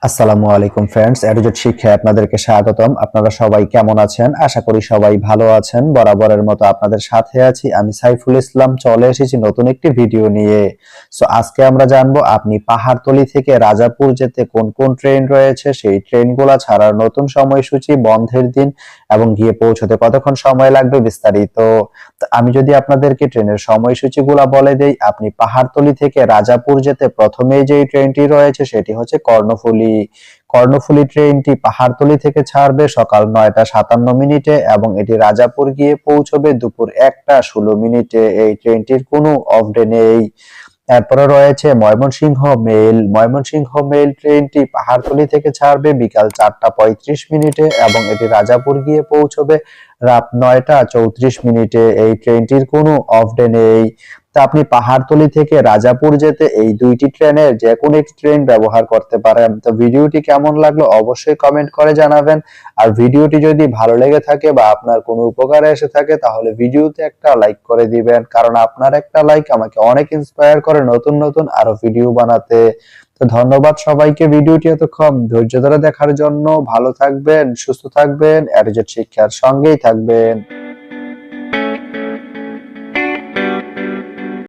আসসালামু আলাইকুম ফ্রেন্ডস, এডুজেট শিক্ষায় আপনাদেরকে স্বাগতম। আপনারা সবাই কেমন আছেন? আশা করি সবাই ভালো আছেন। বরাবরের মতো আপনাদের সাথে আছি আমি সাইফুল ইসলাম। চলে এসেছি নতুন একটি ভিডিও নিয়ে। আজকে আমরা জানবো আপনি পাহাড়তলি থেকে রাজাপুর যেতে কোন কোন ট্রেন রয়েছে, সেই ট্রেনগুলো ছাড়ার নতুন সময়সূচি, বন্ধের দিন এবং গিয়ে পৌঁছতে কতক্ষণ সময় লাগবে বিস্তারিত। আমি যদি আপনাদেরকে ট্রেনের সময়সূচিগুলো বলে দেই, আপনি পাহাড়তলি থেকে রাজাপুর যেতে প্রথমেই যেই ট্রেনটি রয়েছে সেটি হচ্ছে কর্ণফুলী। কর্ণফুলী ট্রেনটি পাহাড়তলি থেকে ছাড়বে সকাল 9টা 57 মিনিটে এবং এটি রাজাপুর গিয়ে পৌঁছবে দুপুর 1টা 16 মিনিটে। এই ট্রেনটির কোনো অফ ডে নেই। এরপরে রয়েছে ময়মনসিংহ মেল। ময়মনসিংহ মেল ট্রেনটি পাহাড়তলি থেকে ছাড়বে বিকাল 4টা 35 মিনিটে এবং এটি রাজাপুর গিয়ে পৌঁছবে রাত 9টা 34 মিনিটে। এই ট্রেনটির কোনো অফ ডে নেই। তা আপনি পাহাড়তলি থেকে রাজাপুর যেতে এই দুইটি ট্রেনের যে কোনো একটি ট্রেন ব্যবহার করতে পারেন। তো ভিডিওটি কেমন লাগলো অবশ্যই কমেন্ট করে জানাবেন। আর ভিডিওটি যদি ভালো লেগে থাকে বা আপনার কোনো উপকারে এসে থাকে তাহলে ভিডিওতে একটা লাইক করে দিবেন, কারণ আপনার একটা লাইক আমাকে অনেক ইন্সপায়ার করে নতুন নতুন আরো ভিডিও বানাতে। তো ধন্যবাদ সবাইকে ভিডিওটি এতক্ষণ ধৈর্য ধরে দেখার জন্য। ভালো থাকবেন, সুস্থ থাকবেন, এডুজেট শিক্ষার সঙ্গেই থাকবেন।